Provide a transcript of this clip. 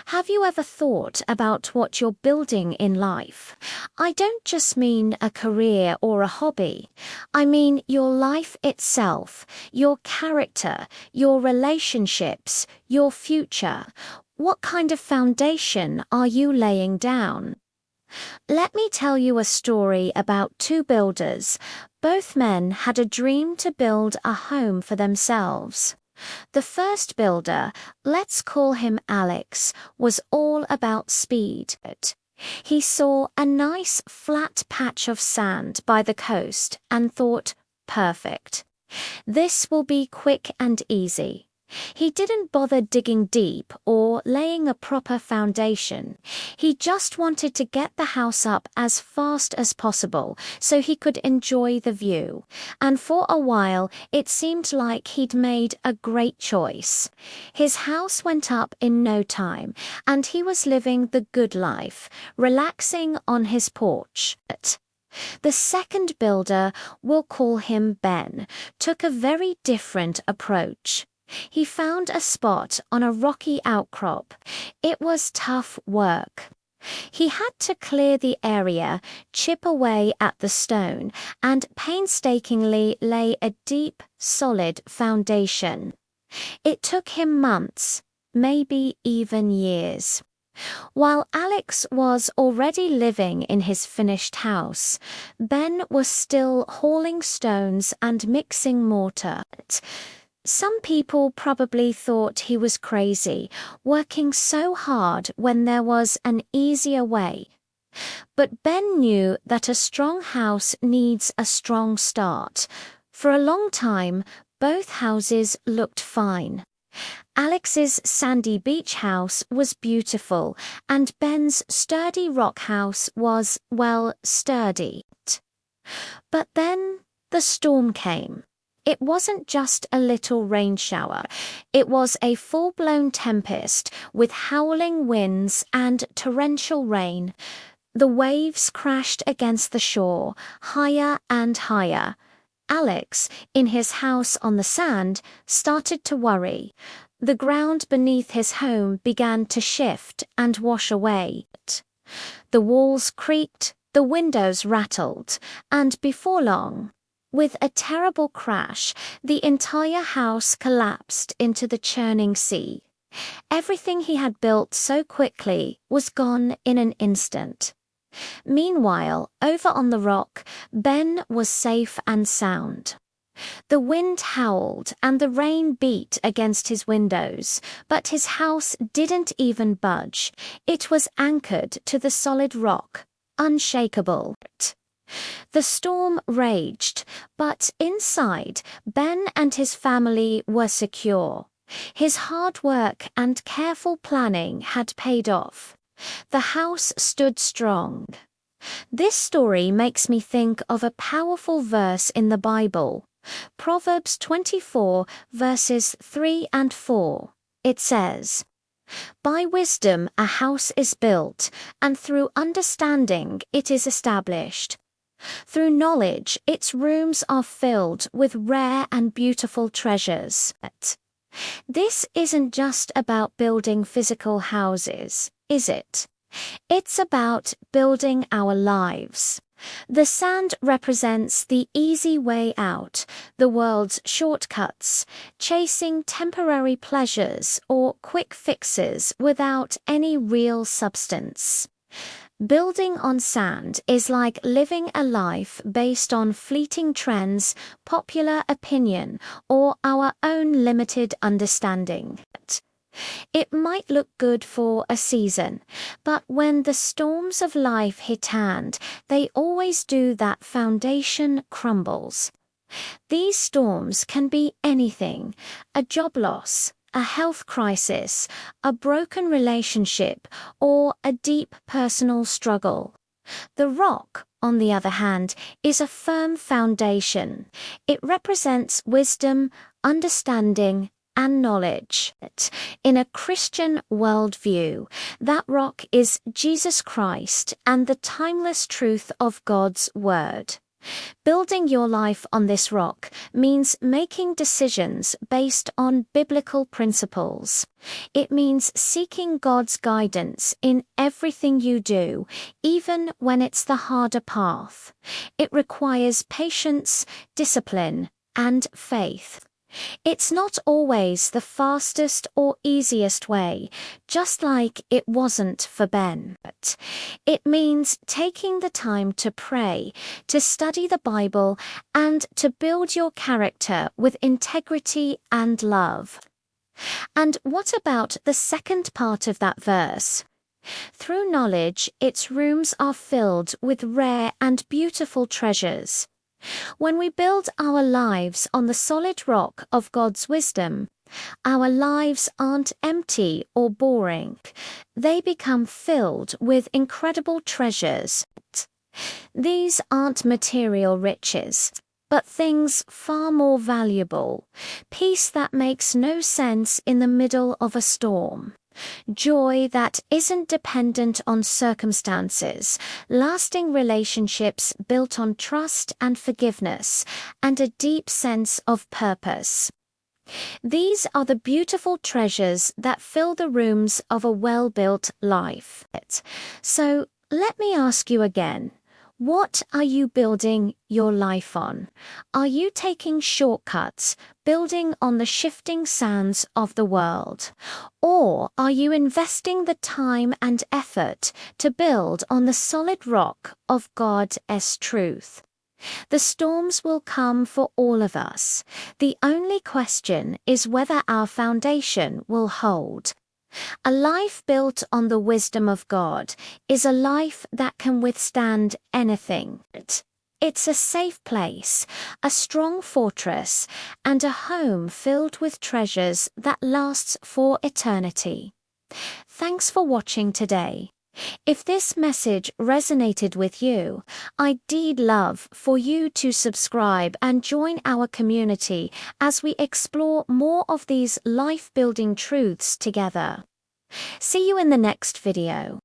Have you ever thought about what you're building in life? I don't just mean a career or a hobby. I mean your life itself, your character, your relationships, your future. What kind of foundation are you laying down? Let me tell you a story about two builders. Both men had a dream to build a home for themselves. The first builder, let's call him Alex, was all about speed. He saw a nice flat patch of sand by the coast and thought, perfect. This will be quick and easy. He didn't bother digging deep or laying a proper foundation. He just wanted to get the house up as fast as possible so he could enjoy the view. And for a while, it seemed like he'd made a great choice. His house went up in no time, and he was living the good life, relaxing on his porch. The second builder, we'll call him Ben, took a very different approach. He found a spot on a rocky outcrop. It was tough work. He had to clear the area, chip away at the stone, and painstakingly lay a deep, solid foundation. It took him months, maybe even years. While Alex was already living in his finished house, Ben was still hauling stones and mixing mortar. Some people probably thought he was crazy, working so hard when there was an easier way. But Ben knew that a strong house needs a strong start. For a long time, both houses looked fine. Alex's sandy beach house was beautiful, and Ben's sturdy rock house was, well, sturdy. But then the storm came. It wasn't just a little rain shower. It was a full-blown tempest with howling winds and torrential rain. The waves crashed against the shore, higher and higher. Alex, in his house on the sand, started to worry. The ground beneath his home began to shift and wash away. The walls creaked, the windows rattled, and before long, with a terrible crash, the entire house collapsed into the churning sea. Everything he had built so quickly was gone in an instant. Meanwhile, over on the rock, Ben was safe and sound. The wind howled and the rain beat against his windows, but his house didn't even budge. It was anchored to the solid rock, unshakable. The storm raged, but inside, Ben and his family were secure. His hard work and careful planning had paid off. The house stood strong. This story makes me think of a powerful verse in the Bible, Proverbs 24, verses 3 and 4. It says, "By wisdom a house is built, and through understanding it is established. Through knowledge, its rooms are filled with rare and beautiful treasures." This isn't just about building physical houses, is it? It's about building our lives. The sand represents the easy way out, the world's shortcuts, chasing temporary pleasures or quick fixes without any real substance. Building on sand is like living a life based on fleeting trends, popular opinion, or our own limited understanding. It might look good for a season, but when the storms of life hit hand, they always do. That foundation crumbles. These storms can be anything: a job loss, a health crisis, a broken relationship, or a deep personal struggle. The rock, on the other hand, is a firm foundation. It represents wisdom, understanding, and knowledge. In a Christian worldview, that rock is Jesus Christ and the timeless truth of God's Word. Building your life on this rock means making decisions based on biblical principles. It means seeking God's guidance in everything you do, even when it's the harder path. It requires patience, discipline, and faith. It's not always the fastest or easiest way, just like it wasn't for Ben. But it means taking the time to pray, to study the Bible, and to build your character with integrity and love. And what about the second part of that verse? Through knowledge, its rooms are filled with rare and beautiful treasures. When we build our lives on the solid rock of God's wisdom, our lives aren't empty or boring. They become filled with incredible treasures. These aren't material riches, but things far more valuable. Peace that makes no sense in the middle of a storm. Joy that isn't dependent on circumstances, lasting relationships built on trust and forgiveness, and a deep sense of purpose. These are the beautiful treasures that fill the rooms of a well-built life. So let me ask you again. What are you building your life on? Are you taking shortcuts, building on the shifting sands of the world? Or are you investing the time and effort to build on the solid rock of God's truth? The storms will come for all of us. The only question is whether our foundation will hold. A life built on the wisdom of God is a life that can withstand anything. It's a safe place, a strong fortress, and a home filled with treasures that lasts for eternity. Thanks for watching today. If this message resonated with you, I'd love for you to subscribe and join our community as we explore more of these life-building truths together. See you in the next video.